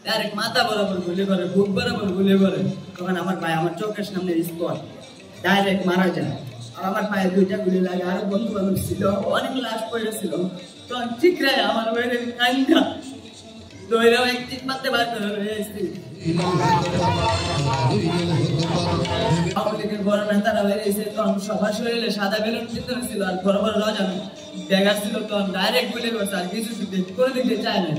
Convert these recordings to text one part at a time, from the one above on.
Direct মাথা বরাবর গুলি করে, বুক বরাবর গুলি করে। তখন আমার ভাই আমার চোখের সামনে স্পট ডাইরেক্ট মারা যায়। আর আমার পায়ে 2টা গুলি লাগে। আরো বন্ধু বান্ধব ছিল, অনেক লাশ পড়েছিল। তখন ঠিক রে আমার বাইরে কান্দা দইরাও এক চিপ মারতে বার করে রয়েছি। আওয়ামী বড় নেতারা বেরিয়েছে, তখন সবার শরীরে সাদা বেলুন চিত্র ছিল আর বড় বড় রজানো ব্যাগার ছিল। তখন ডাইরেক্ট গুলি করছে, আর কিছু করে দিতে চায় না।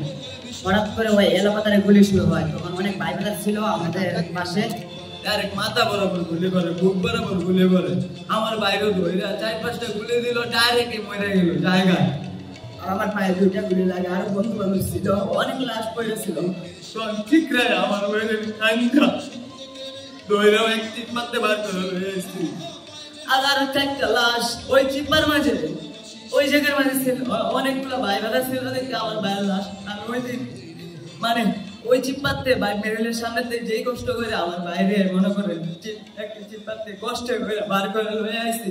হঠাৎ করে ওই এলাকাতারে গুলি শুরু হয়। তখন অনেক ভাই ব্রাদার ছিল আমাদের পাশে, ডাইরেক্ট মাথা বরাবর গুলি করে, বুক বরাবর গুলি করে। আমার বাইরেও ধরে 4-5টা গুলি দিল, ডাইরেক্ট মরে গেল জায়গায়। আর আমার পায়ে 2টা গুলি লাগে। আরো বন্ধু বান্ধব ছিল, অনেক লাশ পড়েছিল। তখন ঠিক রে আমার বাইরে কান্দা দইরাও এক চিপ মারতে বার করে রয়েছি। আর আরো 4টা লাশ ওই চিপার মাঝে, ওই জায়গার মাঝে ছিল। অনেকগুলো ভাই ব্রাদার ছিল দেখে আমার ভাইয়ের লাশ। আর ওই দিন মানে ওই চিপাতে ভাই মেরেলের সামনে থেকে যেই কষ্ট করে আমার বাইরে মনে করে একটা চিপাতে কষ্ট করে বার করে লয়ে আইছি।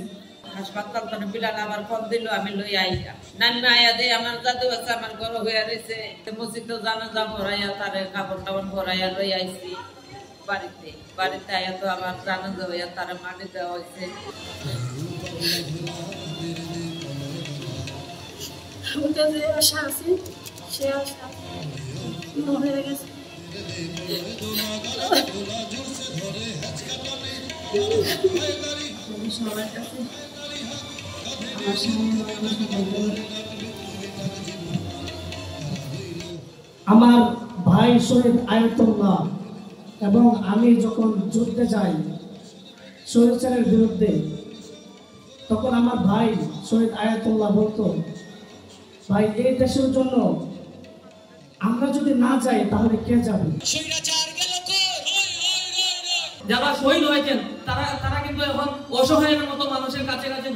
হাসপাতাল তো বিলান আমার ফোন দিল, আমি লই আইয়া নান্না আয়া দে আমার দাদু আছে আমার ঘর হইয়া রয়েছে। মসজিদ জানাজা ভরাইয়া তারে কাপড় টাপড় ভরাইয়া লই আইছি বাড়িতে। বাড়িতে আয়া তো আমার জানাজা হইয়া তারে মাটি দেওয়া হয়েছে। যে আশা আছে সে আশা হয়ে গেছে। সবার কাছে আমার ভাই শহীদ আয়াতুল্লাহ এবং আমি যখন যুদ্ধে যাই স্বৈরাচারের বিরুদ্ধে, তখন আমার ভাই শহীদ আয়াতুল্লাহ বলতো, ভাই এই দেশের জন্য আমরা যদি না যাই তাহলে কে যাবে? যারা শহীদ হয়েছেন তারা কিন্তু এখন অসহায়ের মতো মানুষের কাছে কাছে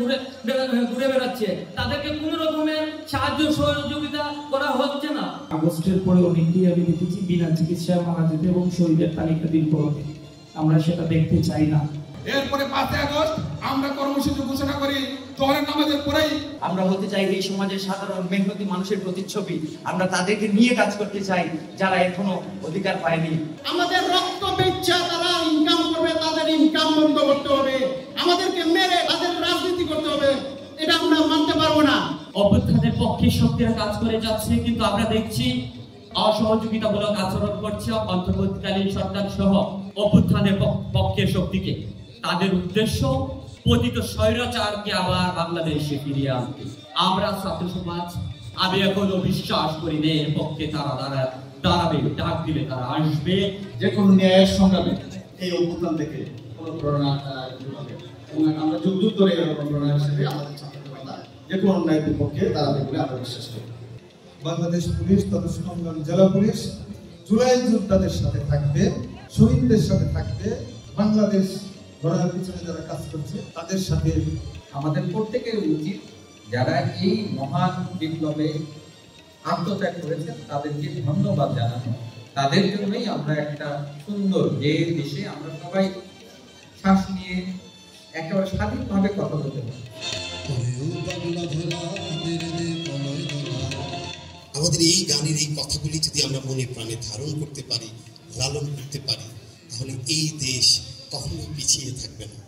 ঘুরে বেড়াচ্ছে। তাদেরকে কোন রকমের সাহায্য সহযোগিতা করা হচ্ছে না। আগস্টের পরে অনেকেই আমি দেখেছি বিনা চিকিৎসায় মারা যেতে এবং শহীদের তালিকা দিন করতে। আমরা সেটা দেখতে চাই না। এরপরে 5 আগস্ট আমরা কর্মসূচি ঘোষণা করি জোহরের নামাজের পরেই। আমরা হতে চাই এই সমাজের সাধারণ মেহনতি মানুষের প্রতিচ্ছবি। আমরা তাদেরকে নিয়ে কাজ করতে চাই যারা এখনো অধিকার পায়নি। আমাদের রক্ত বেচা তারা ইনকাম করবে, তাদের ইনকাম বন্ধ করতে হবে। আমাদেরকে মেরে তাদের রাজনীতি করতে হবে, এটা আমরা মানতে পারবো না। অভ্যুত্থানের পক্ষে শক্তিরা কাজ করে যাচ্ছে, কিন্তু আমরা দেখছি অসহযোগিতামূলক আচরণ করছে অন্তর্বর্তীকালীন সরকার সহ অভ্যুত্থানের পক্ষের শক্তিকে। তাদের উদ্দেশ্য পতিত স্বৈরাচারকে আবার বাংলাদেশে ফিরিয়ে আনতে। আমরা ছাত্র সমাজ আমি এখনো বিশ্বাস করি না এর পক্ষে তারা দাঁড়াবে, ডাক দিলে তারা আসবে। যে কোনো ন্যায়ের সংগ্রামে এই অভ্যুত্থান থেকে অনুপ্রেরণা হবে এবং আমরা যুগ যুগ ধরে অনুপ্রেরণা হিসেবে আমাদের ছাত্র জনতা যে কোনো অন্যায়ের বিপক্ষে দাঁড়াবে বলে আমরা বিশ্বাস করি। বাংলাদেশ পুলিশ তথা সুনামগঞ্জ জেলা পুলিশ জুলাই যোদ্ধাদের সাথে থাকবে, শহীদদের সাথে থাকবে, বাংলাদেশ গড়ার পিছনে যারা কাজ করছে তাদের সাথে। আমাদের প্রত্যেকের উচিত যারা এই মহান বিপ্লবে আত্মত্যাগ করেছেন তাদেরকে ধন্যবাদ জানানো। তাদের জন্যই আমরা একটা সুন্দর যে দেশে আমরা সবাই শ্বাস নিয়ে একেবারে স্বাধীনভাবে কথা বলতে পারি। আমাদের এই গানের এই কথাগুলি যদি আমরা মনে প্রাণে ধারণ করতে পারি, লালন করতে পারি, তাহলে এই দেশ কখনো পিছিয়ে থাকবে না।